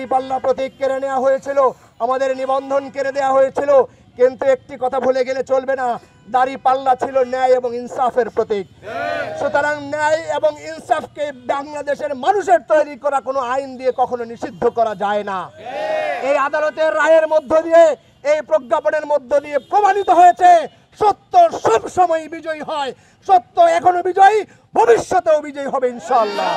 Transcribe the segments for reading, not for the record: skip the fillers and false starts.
দাড়িপাল্লা প্রতীক কেড়ে নেওয়া হয়েছিল, আমাদের নিবন্ধন কেড়ে দেওয়া হয়েছিল, কিন্তু একটি কথা ভুলে গেলে চলবে না, দাড়িপাল্লা ছিল ন্যায় এবং ইনসাফের প্রতীক। সুতরাং ন্যায় এবং ইনসাফকে বাংলাদেশের মানুষের তৈরি করা কোনো আইন দিয়ে কখনো নিষিদ্ধ করা যায় না। এই আদালতের রায়ের মধ্য দিয়ে, এই প্রজ্ঞাপনের মধ্য দিয়ে প্রমাণিত হয়েছে সত্য সব সময় বিজয়ী হয়, সত্য এখনো বিজয়ী, ভবিষ্যতেও বিজয়ী হবে ইনশাআল্লাহ।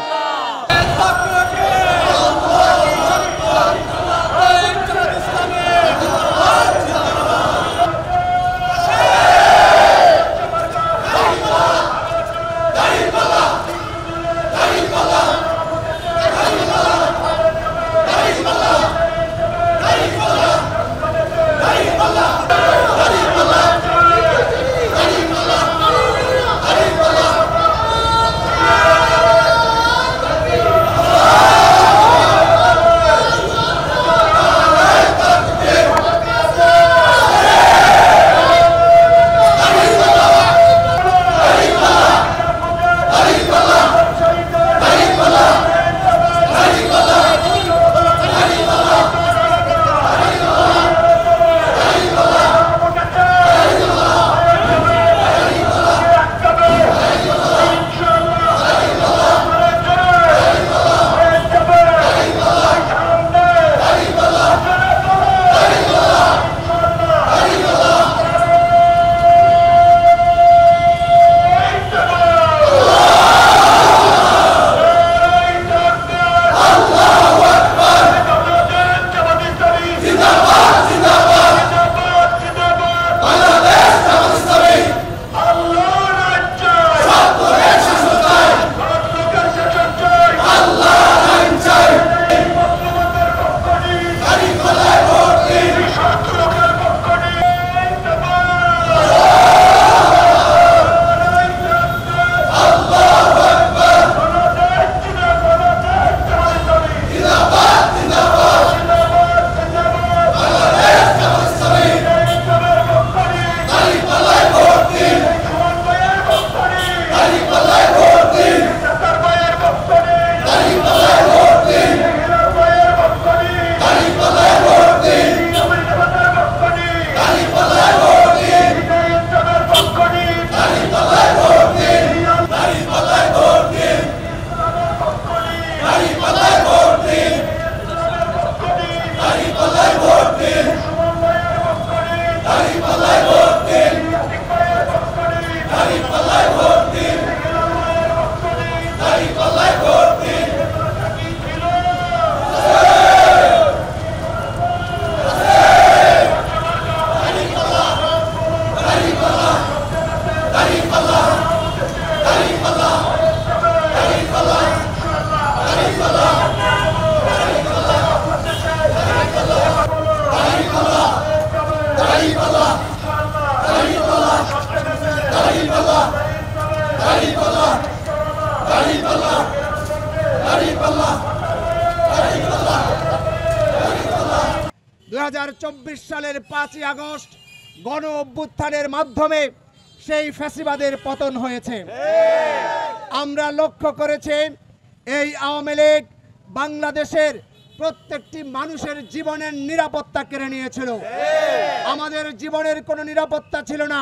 সালের 5ই আগস্ট গণ অভ্যুত্থানের মাধ্যমে সেই ফ্যাসিবাদের পতন হয়েছে। আমরা লক্ষ্য করেছি এই আওয়ামী লীগ বাংলাদেশের প্রত্যেকটি মানুষের জীবনের নিরাপত্তা কেড়ে নিয়েছিল। আমাদের জীবনের কোনো নিরাপত্তা ছিল না।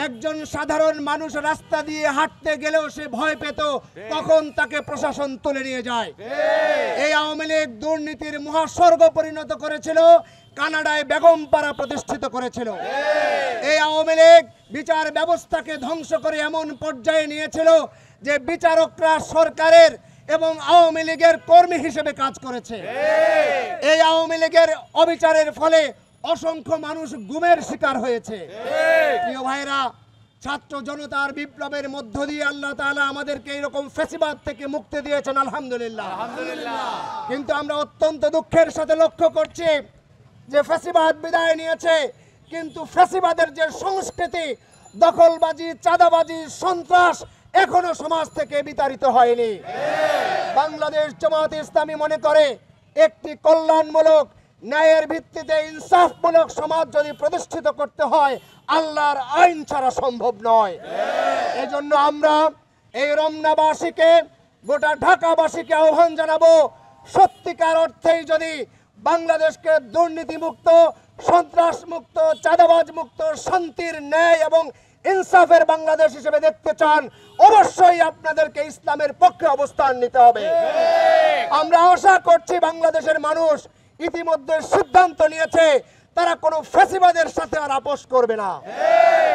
একজন সাধারণ মানুষ রাস্তা দিয়ে হাঁটতে গেলেও সে ভয় পেত কখন তাকে প্রশাসন তুলে নিয়ে যায়। এই আওয়ামী লীগ দুর্নীতির মহাস্বর্গ পরিণত করেছিল, কানাডায় বেগমপাড়া প্রতিষ্ঠিত করেছিল। এই আওয়ামী লীগ বিচার ব্যবস্থাকে ধ্বংস করে এমন পর্যায়ে নিয়েছিল যে বিচারকরা সরকারের এবং আওয়ামী লীগের কর্মী হিসেবে কাজ করেছে। এই আওয়ামী লীগের অবিচারের ফলে অসংখ্য মানুষ গুমের শিকার হয়েছে। প্রিয় ভাইরা, ছাত্র জনতার বিপ্লবের মধ্য দিয়ে আল্লাহ তাআলা আমাদেরকে এরকম ফ্যাসিবাদ থেকে মুক্তি দিয়েছেন, আলহামদুলিল্লাহ। কিন্তু আমরা অত্যন্ত দুঃখের সাথে লক্ষ্য করছি যে ফ্যাসিবাদ বিদায় নিয়েছে, কিন্তু ফ্যাসিবাদের যে সংস্কৃতি, দখলবাজি, চাঁদাবাজি, সন্ত্রাস এখনো সমাজ থেকে বিতাড়িত হয়নি। বাংলাদেশ জামাত ইসলামী মনে করে একটি কল্যাণমূলক, ন্যায়ের ভিত্তিতে ইনসাফমূলক সমাজ যদি প্রতিষ্ঠিত করতে হয়, আল্লাহর আইন ছাড়া সম্ভব নয়। এজন্য আমরা এই রমনাবাসীকে, গোটা ঢাকাবাসীকে আহ্বান জানাবো, সত্যিকার অর্থেই যদি বাংলাদেশকে দুর্নীতিমুক্ত, সন্ত্রাসমুক্ত, চাঁদাবাজ মুক্ত, শান্তির, ন্যায় এবং ইনসাফের বাংলাদেশ হিসেবে দেখতে চান, অবশ্যই আপনাদেরকে ইসলামের পক্ষে অবস্থান নিতে হবে। আমরা আশা করছি বাংলাদেশের মানুষ ইতিমধ্যে সিদ্ধান্ত নিয়েছে তারা কোনো ফ্যাসিবাদের সাথে আর আপোষ করবে না।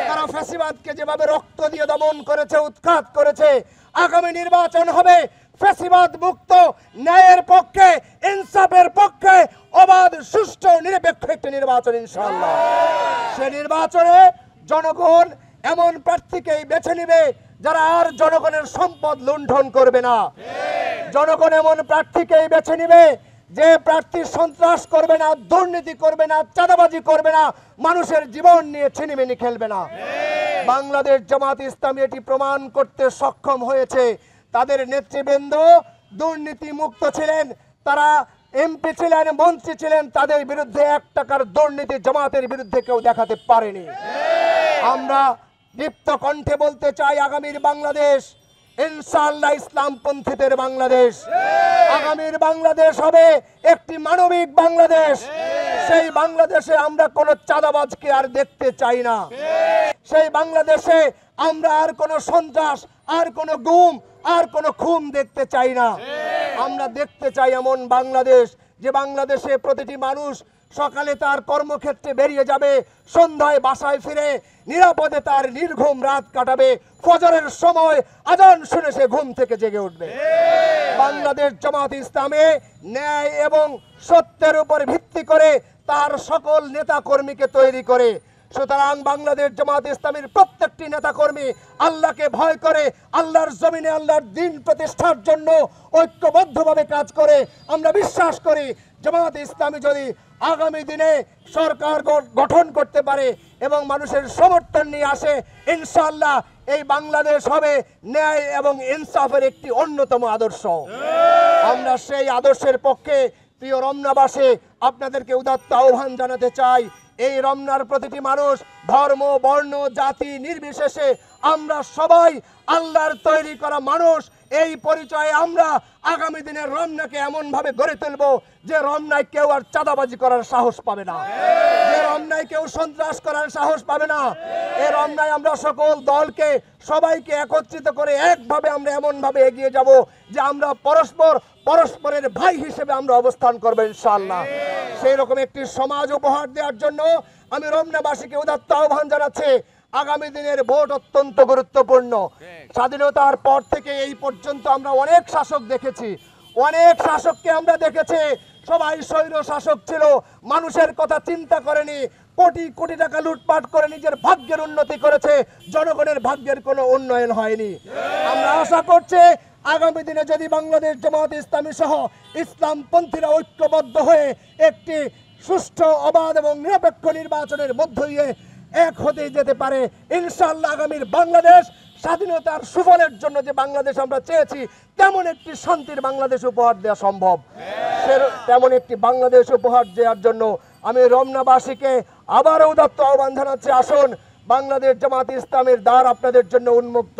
তারা ফ্যাসিবাদকে যেভাবে রক্ত দিয়ে দমন করেছে, উৎখাত করেছে, আগামী নির্বাচন হবে ফ্যাসিবাদ মুক্ত, ন্যায়ের পক্ষে, ইনসাফের পক্ষে, অবাধ, সুষ্ঠু, নিরপেক্ষ একটি নির্বাচন ইনশাআল্লাহ। সে নির্বাচনে জনগণ এমন প্রার্থীকেই বেছে নিবে যারা আর জনগণের সম্পদ লুণ্ঠন করবে না। জনগণ এমন প্রার্থীকেই বেছে নিবে যে প্রার্থী সন্ত্রাস করবে না, দুর্নীতি করবে না, চাঁদাবাজি করবে না, মানুষের জীবন নিয়ে ছিনিমিনি খেলবে না। বাংলাদেশ জামাত ইসলামী এটি প্রমাণ করতে সক্ষম হয়েছে। তাদের নেতৃবৃন্দ দুর্নীতি মুক্ত ছিলেন, তারা এমপি ছিলেন, মন্ত্রী ছিলেন, তাদের বিরুদ্ধে 1 টাকার দুর্নীতি জামাতের বিরুদ্ধে কেউ দেখাতে পারেনি। আমরা দীপ্ত কণ্ঠে বলতে চাই, আগামীর বাংলাদেশ ইনশাআল্লাহ ইসলামপন্থীদের বাংলাদেশ। আগামীর বাংলাদেশ হবে একটি মানবিক বাংলাদেশ। সেই বাংলাদেশে আমরা কোনো চাঁদাবাজকে আর দেখতে চাই না। সেই বাংলাদেশে আমরা আর কোনো সন্ত্রাস, আর কোনো গুম, আর কোনো খুন দেখতে চাই না। আমরা দেখতে চাই এমন বাংলাদেশ যে বাংলাদেশে প্রতিটি মানুষ সকালে তার কর্মক্ষেত্রে বেরিয়ে যাবে, সন্ধ্যায় বাসায় ফিরে নিরাপদে তার নির্ঘুম রাত কাটাবে, ফজরের সময় আজান শুনে সে ঘুম থেকে জেগে উঠবে। বাংলাদেশ জামাত ইসলামে ন্যায় এবং সত্যের উপর ভিত্তি করে তার সকল নেতা কর্মীকে তৈরি করে। সুতরাং বাংলাদেশ জামাত ইসলামীর প্রত্যেকটি নেতাকর্মী আল্লাহকে ভয় করে, আল্লাহর জমিনে আল্লাহর দ্বীন প্রতিষ্ঠার জন্য ঐক্যবদ্ধভাবে কাজ করে। আমরা বিশ্বাস করি জামাত ইসলামী যদি আগামী দিনে সরকার গঠন করতে পারে এবং মানুষের সমর্থন নিয়ে আসে, ইনশাআল্লাহ এই বাংলাদেশ হবে ন্যায় এবং ইনসাফের একটি অন্যতম আদর্শ। আমরা সেই আদর্শের পক্ষে প্রিয় রমনাবাসী আপনাদেরকে উদাত্ত আহ্বান জানাতে চাই। এই রমনার প্রতিটি মানুষ ধর্ম, বর্ণ, জাতি নির্বিশেষে আমরা সবাই আল্লাহর তৈরি করা মানুষ। এই পরিচয়ে আমরা আগামী দিনের রমনাকে এমন ভাবে গড়ে তুলব যে রমনায় কেউ আর চাঁদাবাজি করার সাহস পাবে না, যে রমনায় কেউ সন্ত্রাস করার সাহস পাবে না। এই রমনায় আমরা সকল দলকে, সবাইকে একত্রিত করে একভাবে আমরা এমন ভাবে এগিয়ে যাব যে আমরা পরস্পরের ভাই হিসেবে আমরা অবস্থান করব ইনশাআল্লাহ। সেই রকম একটি সমাজ উপহার দেওয়ার জন্য আমি রমনাবাসীকে উদাত্ত আহ্বান জানাচ্ছি। আগামী দিনের ভোট অত্যন্ত গুরুত্বপূর্ণ। স্বাধীনতার পর থেকে এই পর্যন্ত আমরা অনেক শাসক দেখেছি, অনেক শাসককে আমরা দেখেছি সবাই স্বৈর শাসক ছিল, মানুষের কথা চিন্তা করেনি, কোটি কোটি টাকা লুটপাট করে নিজের ভাগ্যের উন্নতি করেছে, জনগণের ভাগ্যের কোনো উন্নয়ন হয়নি। আমরা আশা করছি আগামী দিনে যদি বাংলাদেশ জামাত ইসলামী সহ ইসলামপন্থীরা ঐক্যবদ্ধ হয়ে একটি সুষ্ঠু, অবাধ এবং নিরপেক্ষ নির্বাচনের মধ্য দিয়ে এক হতে যেতে পারে, ইনশাআল্লাহ আগামীর বাংলাদেশ স্বাধীনতার সুফলের জন্য যে বাংলাদেশ আমরা চেয়েছি তেমন একটি শান্তির বাংলাদেশ উপহার দেওয়া সম্ভব। তেমন একটি বাংলাদেশ উপহার দেওয়ার জন্য আমি রমনাবাসীকে আবারও উদাত্ত আহ্বান জানাচ্ছি, আসুন বাংলাদেশ জামাত ইসলামের দ্বার আপনাদের জন্য উন্মুক্ত।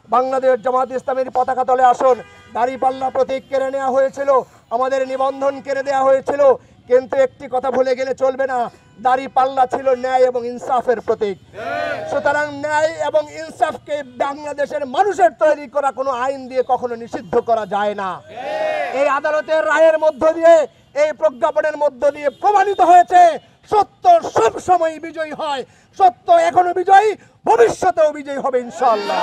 বাংলাদেশ জামাত ইসলামের পতাকা তলে আসুন। দাঁড়িপাল্লা প্রতীক কেড়ে নেওয়া হয়েছিল, আমাদের নিবন্ধন কেড়ে দেওয়া হয়েছিল, কিন্তু একটি কথা ভুলে গেলে চলবে না, দাঁড়িপাল্লা ছিল ন্যায় এবং ইনসাফের প্রতীক। সুতরাং ন্যায় এবং ইনসাফকে বাংলাদেশের মানুষের তৈরি করা কোনো আইন দিয়ে কখনো নিষিদ্ধ করা যায় না। এই আদালতের রায়ের মধ্য দিয়ে, এই প্রজ্ঞাপনের মধ্য দিয়ে প্রমাণিত হয়েছে সত্য সব সময় বিজয়ী হয়, সত্য এখনো বিজয়ী, ভবিষ্যতেও বিজয়ী হবে ইনশাআল্লাহ।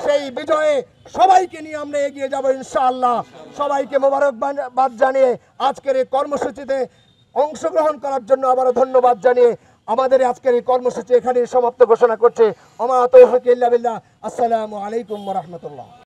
সেই বিজয়ে সবাইকে নিয়ে আমরা এগিয়ে যাব ইনশাআল্লাহ। সবাইকে মোবারকবাদ জানিয়ে আজকের এই কর্মসূচিতে অংশগ্রহণ করার জন্য আবারও ধন্যবাদ জানিয়ে আমাদের আজকের এই কর্মসূচি এখানে সমাপ্ত ঘোষণা করছে। ওমা তৌফিক ইল্লা বিল্লাহ। আসসালামু আলাইকুম ওয়া রাহমাতুল্লাহ।